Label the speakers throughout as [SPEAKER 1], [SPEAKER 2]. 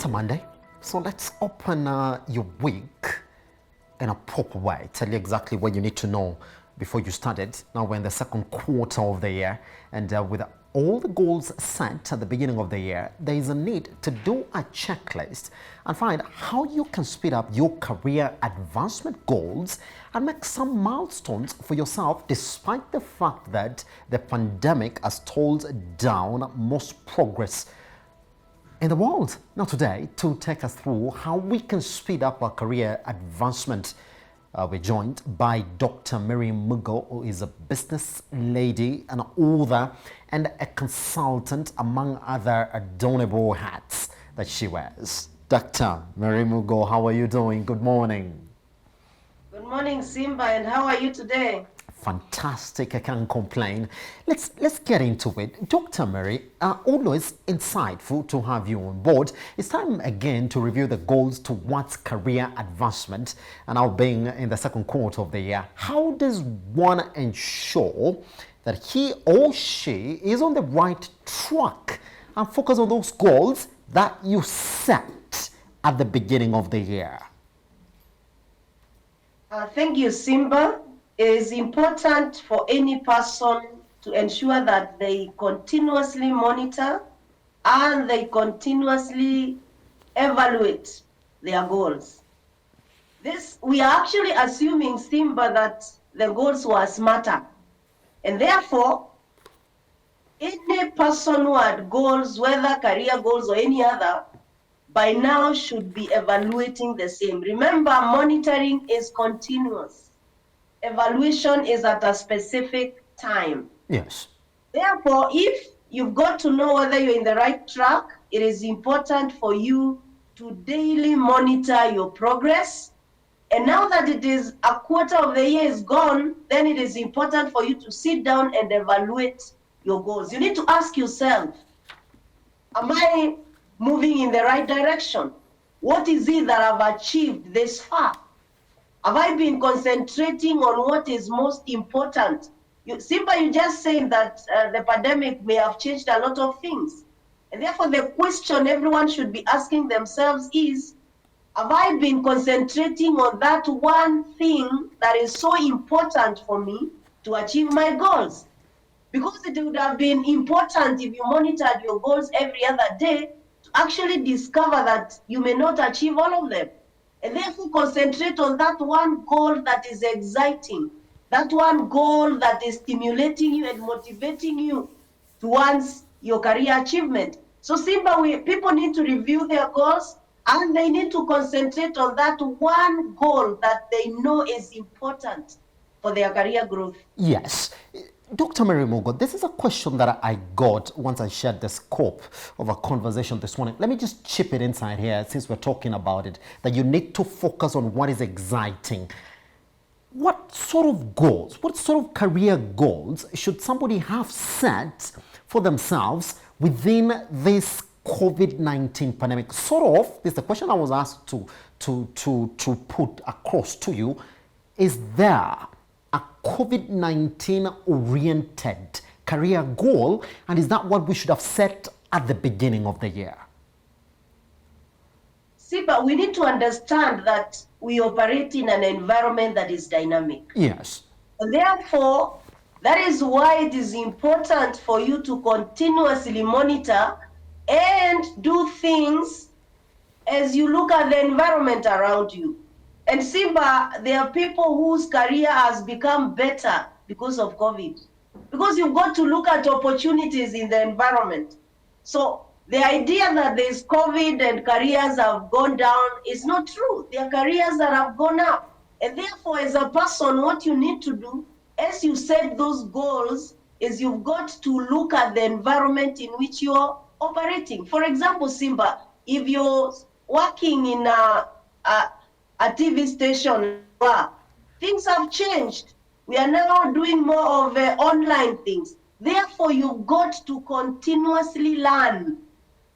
[SPEAKER 1] It's a Monday, so let's open your week in a proper way. Tell you exactly what you need to know before you start it. Now we're in the second quarter of the year, and with all the goals set at the beginning of the year, there is a need to do a checklist and find how you can speed up your career advancement goals and make some milestones for yourself, despite the fact that the pandemic has stalled down most progress in the world. Now today, to take us through how we can speed up our career advancement, we're joined by Dr. Mary Mugo, who is a business lady, an author, and a consultant, among other adorable hats that she wears. Dr. Mary Mugo, how are you doing? Good morning.
[SPEAKER 2] Good morning, Simba, and how are you today?
[SPEAKER 1] Fantastic, I can't complain. Let's get into it. Dr. Mary, always insightful to have you on board. It's time again to review the goals towards career advancement, and now being in the second quarter of the year. How does one ensure that he or she is on the right track and focus on those goals that you set at the beginning of the year?
[SPEAKER 2] Thank you, Simba. It is important for any person to ensure that they continuously monitor and they continuously evaluate their goals. We are actually assuming, Simba, that the goals were smarter. And therefore, any person who had goals, whether career goals or any other, by now should be evaluating the same. Remember, monitoring is continuous. Evaluation is at a specific time.
[SPEAKER 1] Yes.
[SPEAKER 2] Therefore, if you've got to know whether you're in the right track, it is important for you to daily monitor your progress. And now that it is a quarter of the year is gone, then it is important for you to sit down and evaluate your goals. You need to ask yourself, am I moving in the right direction? What is it that I've achieved this far? Have I been concentrating on what is most important? Simba, you just said that the pandemic may have changed a lot of things. And therefore, the question everyone should be asking themselves is, have I been concentrating on that one thing that is so important for me to achieve my goals? Because it would have been important if you monitored your goals every other day to actually discover that you may not achieve all of them. And therefore concentrate on that one goal that is exciting, that one goal that is stimulating you and motivating you towards your career achievement. So Simba, people need to review their goals and they need to concentrate on that one goal that they know is important for their career growth.
[SPEAKER 1] Yes. Dr. Mary Mugo, this is a question that I got once I shared the scope of a conversation this morning. Let me just chip it inside here since we're talking about it, that you need to focus on what is exciting. What sort of goals, what sort of career goals should somebody have set for themselves within this COVID-19 pandemic? Sort of, this is the question I was asked to put across to you. Is there a COVID-19 oriented career goal, and is that what we should have set at the beginning of the year?
[SPEAKER 2] See, but we need to understand that we operate in an environment that is dynamic.
[SPEAKER 1] Yes.
[SPEAKER 2] And therefore, that is why it is important for you to continuously monitor and do things as you look at the environment around you. And Simba, there are people whose career has become better because of COVID. Because you've got to look at opportunities in the environment. So the idea that there's COVID and careers have gone down is not true. There are careers that have gone up. And therefore, as a person, what you need to do, as you set those goals, is you've got to look at the environment in which you're operating. For example, Simba, if you're working in a TV station, things have changed. We are now doing more of online things. Therefore, you've got to continuously learn.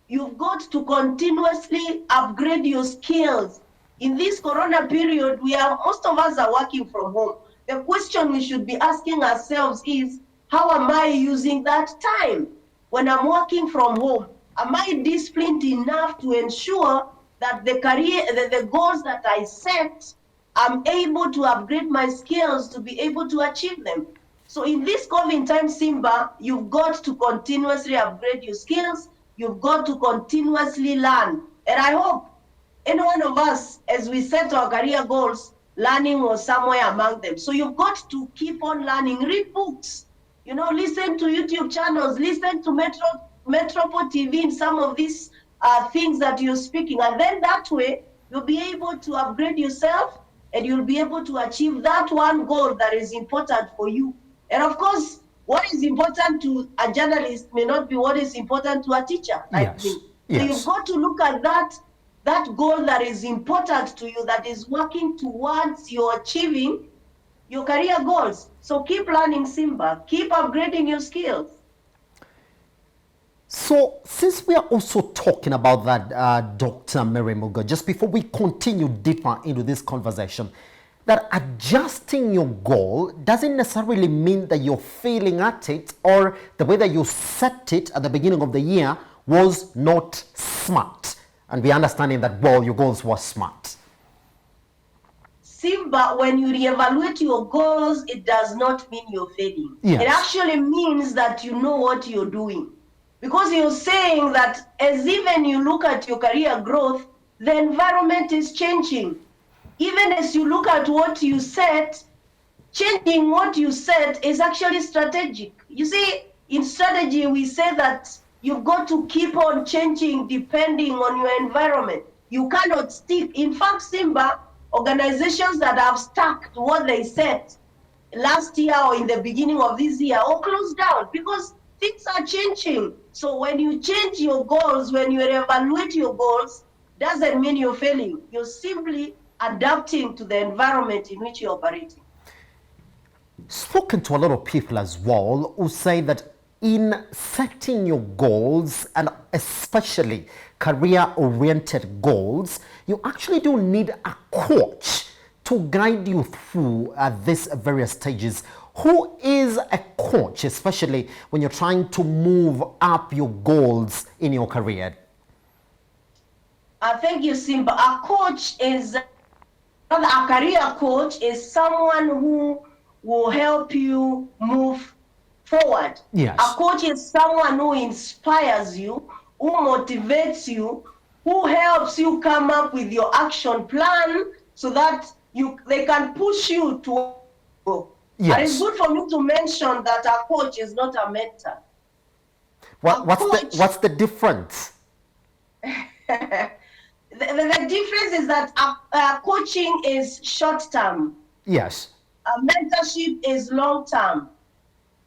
[SPEAKER 2] You've got to continuously upgrade your skills. In this corona period, most of us are working from home. The question we should be asking ourselves is, how am I using that time? When I'm working from home, Am I disciplined enough to ensure that the goals that I set, I'm able to upgrade my skills to be able to achieve them? So in this COVID time, Simba, you've got to continuously upgrade your skills. You've got to continuously learn. And I hope any one of us, as we set our career goals, learning was somewhere among them. So you've got to keep on learning, read books, listen to YouTube channels, listen to Metropole TV in some of these things that you're speaking. And then that way, you'll be able to upgrade yourself and you'll be able to achieve that one goal that is important for you. And of course, what is important to a journalist may not be what is important to a teacher, I think. So you've got to look at that goal that is important to you, that is working towards you achieving your career goals. So keep learning, Simba. Keep upgrading your skills.
[SPEAKER 1] So since we are also talking about that, Dr. Mary Mugo, just before we continue deeper into this conversation, that adjusting your goal doesn't necessarily mean that you're failing at it, or the way that you set it at the beginning of the year was not smart. And we understanding that, well, your goals were smart.
[SPEAKER 2] Simba, when you reevaluate your goals, it does not mean you're failing.
[SPEAKER 1] Yes.
[SPEAKER 2] It actually means that you know what you're doing. Because you're saying that as even you look at your career growth, the environment is changing. Even as you look at what you set, changing what you set is actually strategic. You see, in strategy, we say that you've got to keep on changing depending on your environment. You cannot stick. In fact, Simba, organizations that have stuck to what they set last year or in the beginning of this year all closed down because things are changing. So when you change your goals, when you evaluate your goals, doesn't mean you're failing. You're simply adapting to the environment in which you're operating.
[SPEAKER 1] Spoken to a lot of people as well who say that in setting your goals, and especially career-oriented goals, you actually do need a coach to guide you through these various stages. Who is a coach, especially when you're trying to move up your goals in your career?
[SPEAKER 2] Thank you, Simba. A career coach is someone who will help you move forward.
[SPEAKER 1] Yes.
[SPEAKER 2] A coach is someone who inspires you, who motivates you, who helps you come up with your action plan so that they can push you to go.
[SPEAKER 1] Yes.
[SPEAKER 2] And it's good for me to mention that a coach is not a mentor.
[SPEAKER 1] What's the difference?
[SPEAKER 2] The difference is that coaching is short-term.
[SPEAKER 1] Yes.
[SPEAKER 2] Mentorship is long-term.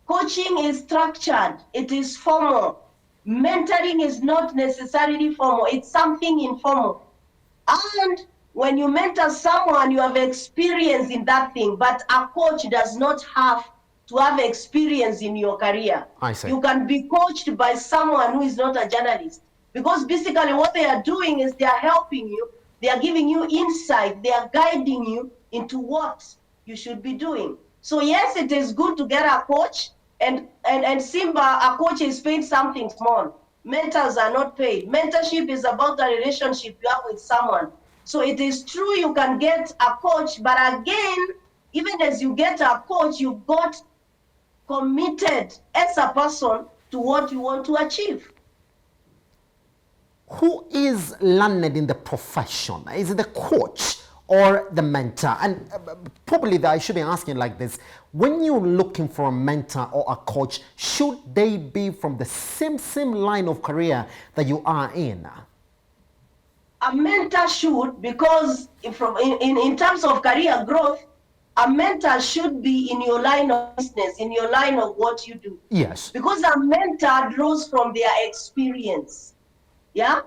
[SPEAKER 2] Coaching is structured. It is formal. Mentoring is not necessarily formal. It's something informal. And when you mentor someone, you have experience in that thing, but a coach does not have to have experience in your career.
[SPEAKER 1] I see.
[SPEAKER 2] You can be coached by someone who is not a journalist, because basically what they are doing is they are helping you, they are giving you insight, they are guiding you into what you should be doing. So yes, it is good to get a coach, and Simba, a coach is paid something small. Mentors are not paid. Mentorship is about a relationship you have with someone. So it is true you can get a coach, but again, even as you get a coach, you've got committed as a person to what you want to achieve.
[SPEAKER 1] Who is learned in the profession? Is it the coach or the mentor? And probably I should be asking like this. When you're looking for a mentor or a coach, should they be from the same line of career that you are in?
[SPEAKER 2] A mentor should, because in terms of career growth, a mentor should be in your line of business, in your line of what you do.
[SPEAKER 1] Yes.
[SPEAKER 2] Because a mentor draws from their experience. Yeah?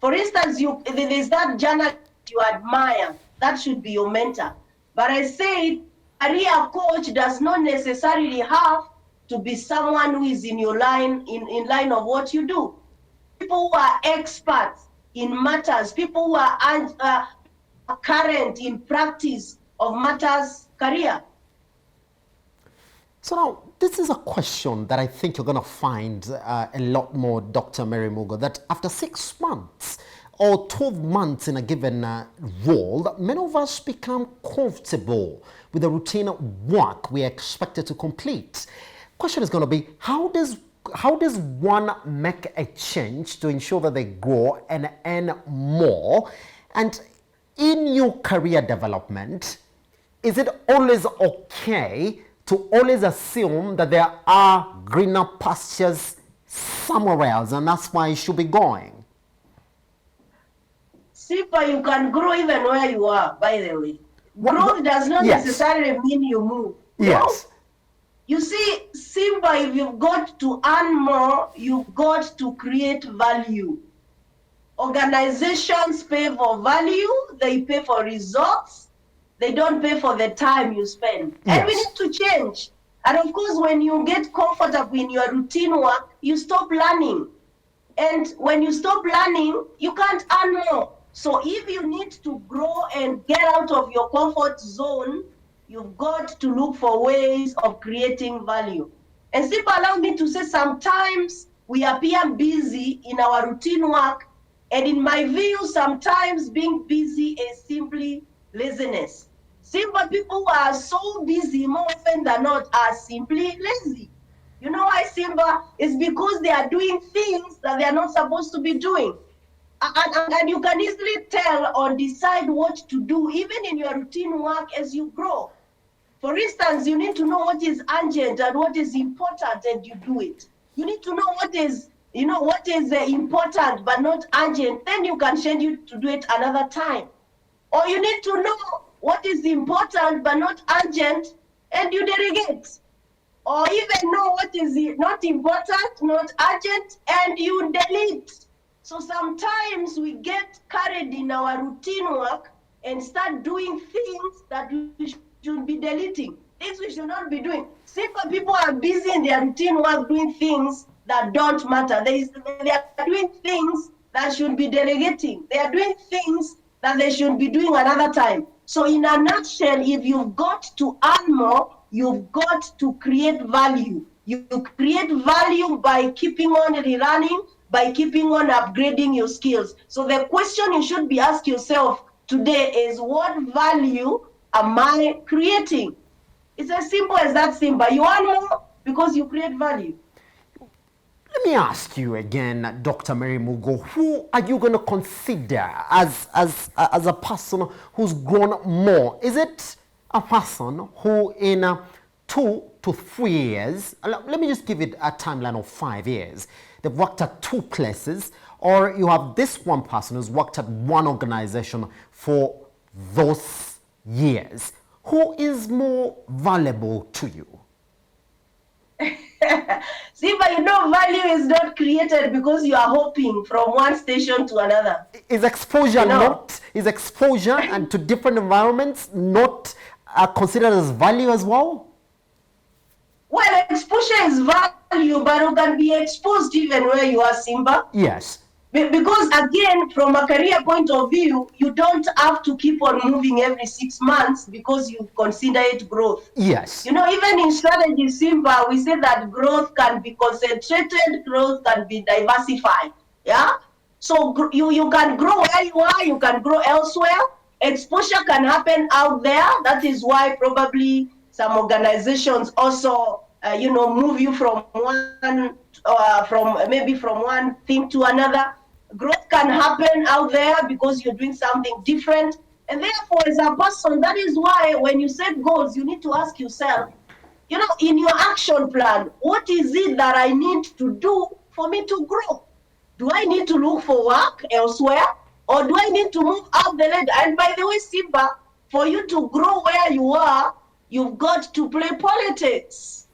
[SPEAKER 2] For instance, there's that journalist you admire. That should be your mentor. But I say, career coach does not necessarily have to be someone who is in your line, in line of what you do. People who are experts in matters, people who are current in practice of matters career.
[SPEAKER 1] So now, this is a question that I think you're going to find a lot more, Dr. Mary Mugo, that after 6 months or 12 months in a given role, many of us become comfortable with the routine work we are expected to complete. Question is going to be, how does one make a change to ensure that they grow and earn more? And in your career development, is it always okay to always assume that there are greener pastures somewhere else and that's why you should be going?
[SPEAKER 2] Simba, you can grow even where you are, by the way. Growth does not
[SPEAKER 1] Yes.
[SPEAKER 2] necessarily mean you move.
[SPEAKER 1] Yes.
[SPEAKER 2] No. You see, Simba, if you've got to earn more, you've got to create value. Organizations pay for value, they pay for results, they don't pay for the time you spend.
[SPEAKER 1] Yes.
[SPEAKER 2] And we need to change. And of course, when you get comfortable in your routine work, you stop learning. And when you stop learning, you can't earn more. So if you need to grow and get out of your comfort zone, you've got to look for ways of creating value. And simply allow me to say sometimes we appear busy in our routine work. And in my view, sometimes being busy is simply laziness. Simple people who are so busy more often than not are simply lazy. You know why, Simba? It's because they are doing things that they are not supposed to be doing. And you can easily tell or decide what to do, even in your routine work as you grow. For instance, you need to know what is urgent and what is important, and you do it. You need to know what is important but not urgent, then you can schedule to do it another time. Or you need to know what is important but not urgent, and you delegate. Or even know what is not important, not urgent, and you delete. So sometimes we get carried in our routine work and start doing things that we should be deleting, things we should not be doing. Simple people are busy in their routine work doing things that don't matter. They are doing things that should be delegating. They are doing things that they should be doing another time. So in a nutshell, if you've got to earn more, you've got to create value. You create value by keeping on relearning, by keeping on upgrading your skills. So the question you should be asking yourself today is, what value am I creating? It's as simple as that, Simba. You earn more because you create value.
[SPEAKER 1] Let me ask you again, Dr. Mary Mugo, who are you going to consider as a person who's grown more? Is it a person who in 2 to 3 years, let me just give it a timeline of 5 years, they've worked at 2 places, or you have this one person who's worked at one organization for those years? Who is more valuable to you?
[SPEAKER 2] Simba, value is not created because you are hopping from one station to another.
[SPEAKER 1] Is exposure is exposure and to different environments not considered as value as well?
[SPEAKER 2] Well, exposure is value, but you can be exposed even where you are, Simba.
[SPEAKER 1] Yes.
[SPEAKER 2] Because again, from a career point of view, you don't have to keep on moving every 6 months because you consider it growth.
[SPEAKER 1] Yes.
[SPEAKER 2] Even in strategy, Simba, we say that growth can be concentrated, growth can be diversified. Yeah? So you can grow where you are, you can grow elsewhere. Exposure can happen out there. That is why probably some organizations also move you from one thing to another. Growth can happen out there because you're doing something different. And therefore, as a person, that is why when you set goals, you need to ask yourself, in your action plan, what is it that I need to do for me to grow? Do I need to look for work elsewhere? Or do I need to move up the ladder? And by the way, Simba, for you to grow where you are, you've got to play politics.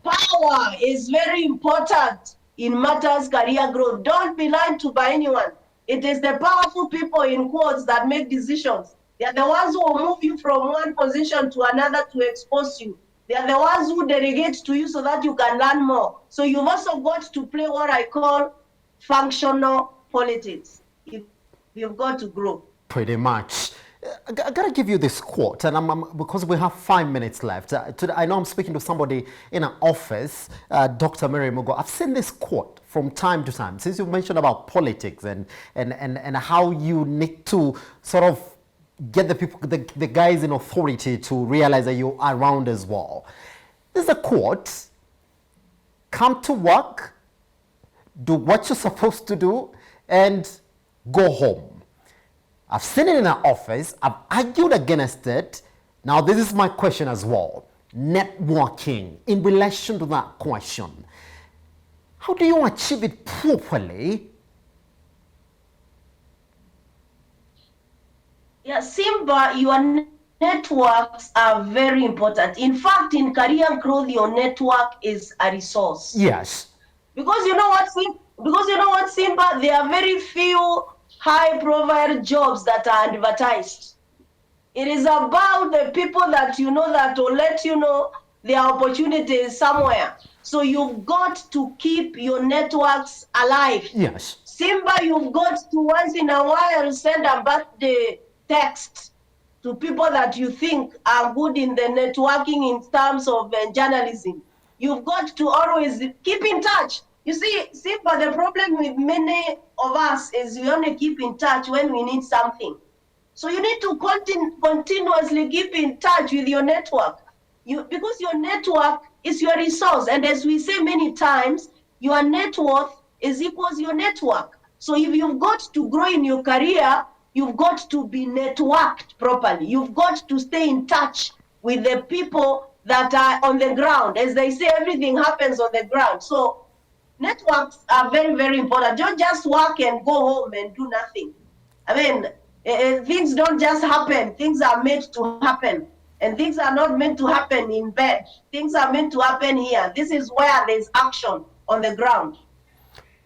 [SPEAKER 2] Power is very important in matters career growth. Don't be lied to by anyone. It is the powerful people in quotes that make decisions. They are the ones who will move you from one position to another to expose you. They are the ones who delegate to you so that you can learn more. So you've also got to play what I call functional politics. You've got to grow.
[SPEAKER 1] Pretty much. I gotta give you this quote, and because we have 5 minutes left. I know I'm speaking to somebody in an office, Dr. Mary Mugo. I've seen this quote from time to time since you mentioned about politics and how you need to sort of get the people, the guys in authority to realize that you're around as well. This is a quote: "Come to work, do what you're supposed to do, and go home." I've seen it in our office. I've argued against it. Now, this is my question as well. Networking, in relation to that question, how do you achieve it properly?
[SPEAKER 2] Yeah, Simba, your networks are very important. In fact, in career growth, your network is a resource.
[SPEAKER 1] Yes.
[SPEAKER 2] Because you know what, Simba, there are very few high-profile jobs that are advertised. It is about the people that you know that will let you know there are opportunities somewhere. So you've got to keep your networks alive.
[SPEAKER 1] Yes.
[SPEAKER 2] Simba, you've got to once in a while send a birthday text to people that you think are good in the networking in terms of journalism. You've got to always keep in touch. You see, Simba, the problem with many of us is we only keep in touch when we need something. So you need to continuously keep in touch with your network. Because your network is your resource. And as we say many times, your net worth is equals your network. So if you've got to grow in your career, you've got to be networked properly. You've got to stay in touch with the people that are on the ground. As they say, everything happens on the ground. So networks are very, very important. Don't just work and go home and do nothing. I mean, things don't just happen. Things are meant to happen. And things are not meant to happen in bed. Things are meant to happen here. This is where there's action on the ground.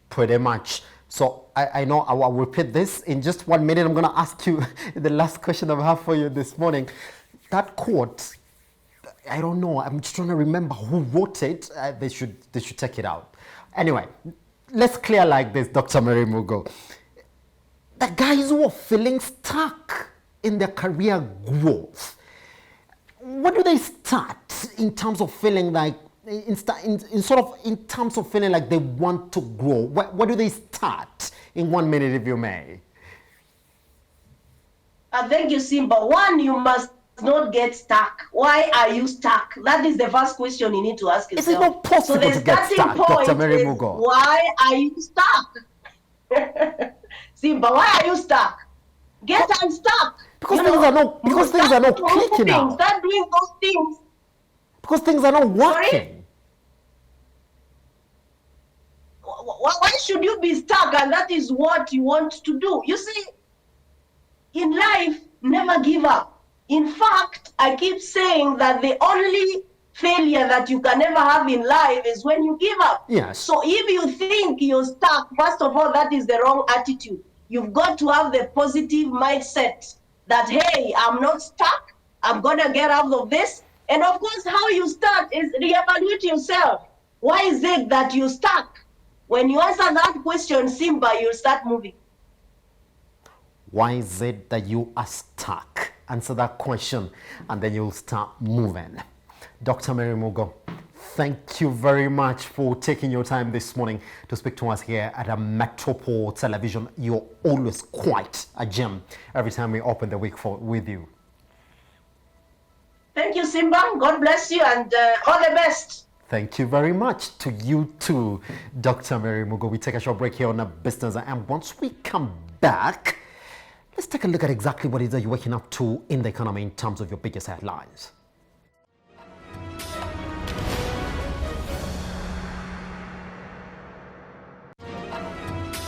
[SPEAKER 1] Pretty much. So I know I will repeat this in just 1 minute. I'm going to ask you the last question I have for you this morning. That quote, I don't know. I'm just trying to remember who wrote it. They should check it out. Anyway, let's clear like this, Dr. Mary Mugo. The guys who are feeling stuck in their career growth, what do they start in terms of feeling like, in terms of feeling like they want to grow? What do they start in 1 minute, if you may?
[SPEAKER 2] Thank you, Simba. One, you must not get stuck. Why are you stuck? That is the first question you need to ask yourself.
[SPEAKER 1] Is it not possible to get stuck, Dr. Mary Mugo?
[SPEAKER 2] Why are you stuck? Simba, why are you stuck? Get unstuck.
[SPEAKER 1] Because things are not clicking now.
[SPEAKER 2] Start doing those things.
[SPEAKER 1] Because things are not working.
[SPEAKER 2] Sorry? Why should you be stuck? And that is what you want to do. You see, in life, never give up. In fact, I keep saying that the only failure that you can ever have in life is when you give up.
[SPEAKER 1] Yes.
[SPEAKER 2] So if you think you're stuck, first of all, that is the wrong attitude. You've got to have the positive mindset that, hey, I'm not stuck. I'm going to get out of this. And of course, how you start is reevaluate yourself. Why is it that you're stuck? When you answer that question, Simba, you'll start moving.
[SPEAKER 1] Why is it that you are stuck? Answer that question, and then you'll start moving. Dr. Mary Mugo, thank you very much for taking your time this morning to speak to us here at a Metropole Television. You're always quite a gem every time we open the week with you.
[SPEAKER 2] Thank you, Simba. God bless you, and all the best.
[SPEAKER 1] Thank you very much to you too, Dr. Mary Mugo. We take a short break here on A Business, and once we come back, let's take a look at exactly what it is that you're waking up to in the economy in terms of your biggest headlines.